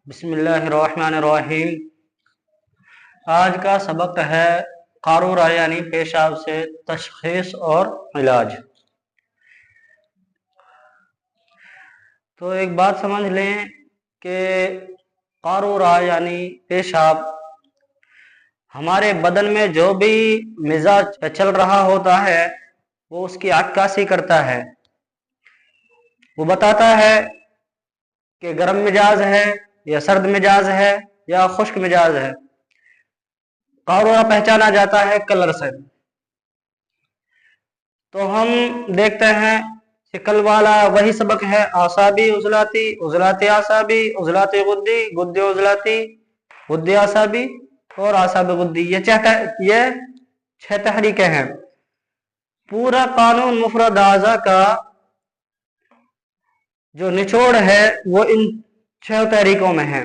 बिस्मिल्लाह रहमान रहीम। आज का सबक है कारूरा यानी पेशाब से तशखीस और इलाज। तो एक बात समझ लें कि कारूरा यानी पेशाब हमारे बदन में जो भी मिजाज चल रहा होता है वो उसकी अक्कासी करता है। वो बताता है कि गर्म मिजाज है या सर्द मिजाज है या खुश्क मिजाज है। कारूरा पहचाना जाता है कलर से। तो हम देखते हैं कि कल वाला वही सबक है, आसाबी उजलाती, उजलाती आसाबी, उजलाती गुद्दी, गुद्दी उजलाती, गुद्दी आसाबी और आसाबी गुद्दी। ये छह तहरीकें हैं। पूरा कानून मुफरद आज़ा का जो निचोड़ है वो इन छह तहरीकों में है।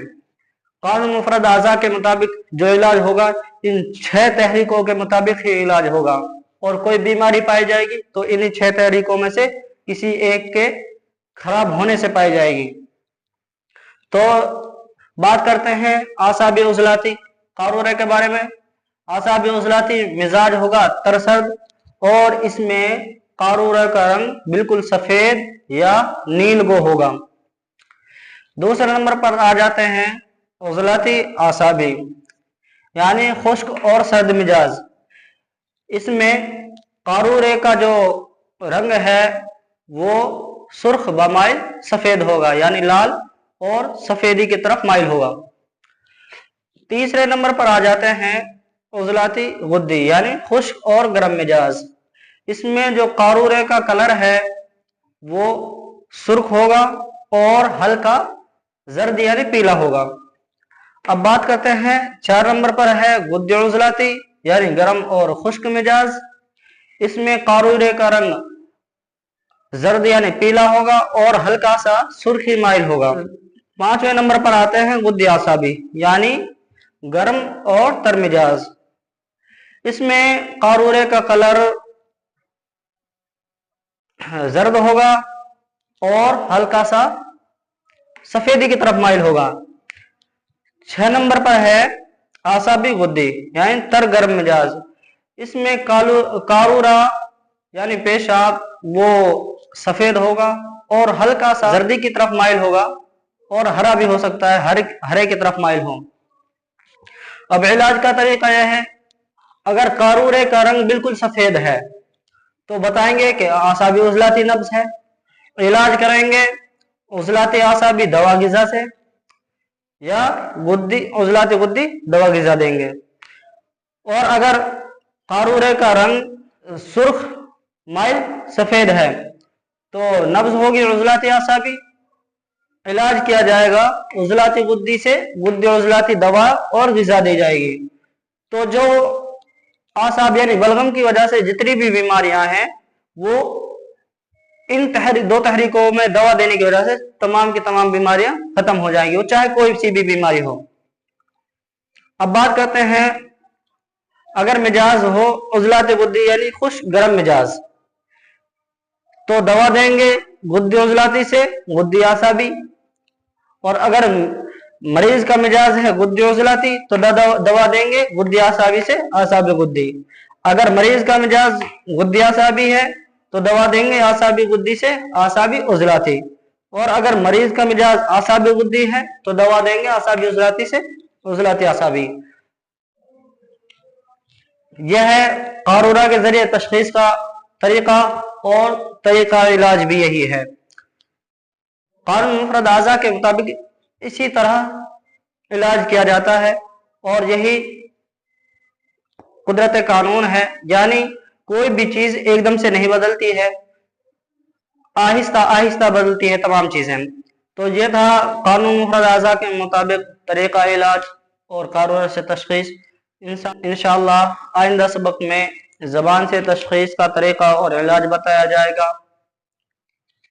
कानून मुफरद आज़ा के मुताबिक जो इलाज होगा इन छह तहरीकों के मुताबिक ही इलाज होगा, और कोई बीमारी पाई जाएगी तो इन्हीं छह तहरीकों में से किसी एक के खराब होने से पाई जाएगी। तो बात करते हैं आसाबी उजलाती कारूरे के बारे में। आसाबी उजलाती मिजाज होगा तरसर्द और इसमें कारूरे का रंग बिल्कुल सफेद या नीलगो होगा। दूसरे नंबर पर आ जाते हैं उजलाती आसाबी यानी खुश्क और सर्द मिजाज। इसमें कारूरे का जो रंग है वो सुर्ख बमाइल सफेद होगा यानी लाल और सफेदी की तरफ माइल होगा। तीसरे नंबर पर आ जाते हैं उजलाती गुद्दी यानी खुश्क और गर्म मिजाज। इसमें जो कारूरे का कलर है वो सुर्ख होगा और हल्का जर्द यानी पीला होगा। अब बात करते हैं 4 नंबर पर है गुद्दी उजलाती यानी गर्म और खुश्क मिजाज। इसमें कारूरे का रंग जर्द यानी पीला होगा और हल्का सा सुर्खी माइल होगा। 5वें नंबर पर आते हैं गुद्दी आसाबी यानी गर्म और तर मिजाज। इसमें कारूरे का कलर जर्द होगा और हल्का सा सफेदी की तरफ माइल होगा। 6 नंबर पर है आसाबी गुद्दी यानी तर गर्म मिजाज। इसमें कारूरा यानी पेशाब वो सफेद होगा और हल्का सा जर्दी की तरफ माइल होगा और हरा भी हो सकता है, हरे की तरफ माइल हो। अब इलाज का तरीका यह है, अगर कारूरे का रंग बिल्कुल सफेद है तो बताएंगे कि आसाबी उजलाती नब्ज है। इलाज करेंगे उजलाती आसाबी दवा गिजा से या गुद्दी उजलाती गुद्दी दवा गिजा देंगे। और अगर कारूरे का रंग सुर्ख माइल सफेद है तो नब्ज होगी उजलाती आसाबी। इलाज किया जाएगा उजलाती गुद्दी से, गुद्दी उजलाती दवा और गिजा दी जाएगी। तो जो आसाब यानी बलगम की वजह से जितनी भी बीमारियां हैं वो इन दो तहरीकों में दवा देने की वजह से तमाम की तमाम बीमारियां खत्म हो जाएंगी, वो चाहे कोई सी भी बीमारी हो। अब बात करते हैं अगर मिजाज हो उजलाती गुद्दी यानी खुश गर्म मिजाज तो दवा देंगे गुद्दी उजलाती से गुद्दी आसाबी। और अगर मरीज का मिजाज है गुद्दी उजलाती तो दवा देंगे गुद्दी आसाबी से आसाबी गुद्दी। अगर मरीज का मिजाज गुद्दी आसाबी है तो दवा देंगे आसाबी गुद्दी से आसाबी उजलाती। और अगर मरीज का मिजाज आसाबी गुद्दी है तो दवा देंगे आसाबी उजलाती से उजलाती आसाबी। यह है कारूरा के जरिए तशखीस का तरीका, और तरीका इलाज भी यही है। कानून मुफरद आज़ा के मुताबिक इसी तरह इलाज किया जाता है और यही कुदरत कानून है, यानी कोई भी चीज एकदम से नहीं बदलती है, आहिस्ता आहिस्ता बदलती है तमाम चीजें। तो ये था कानून मुफरद आज़ा के मुताबिक तरीका इलाज और कारूरा से तशखीस। इंशाअल्लाह आइंदा सबक में ज़बान से तशखीस का तरीका और इलाज बताया जाएगा।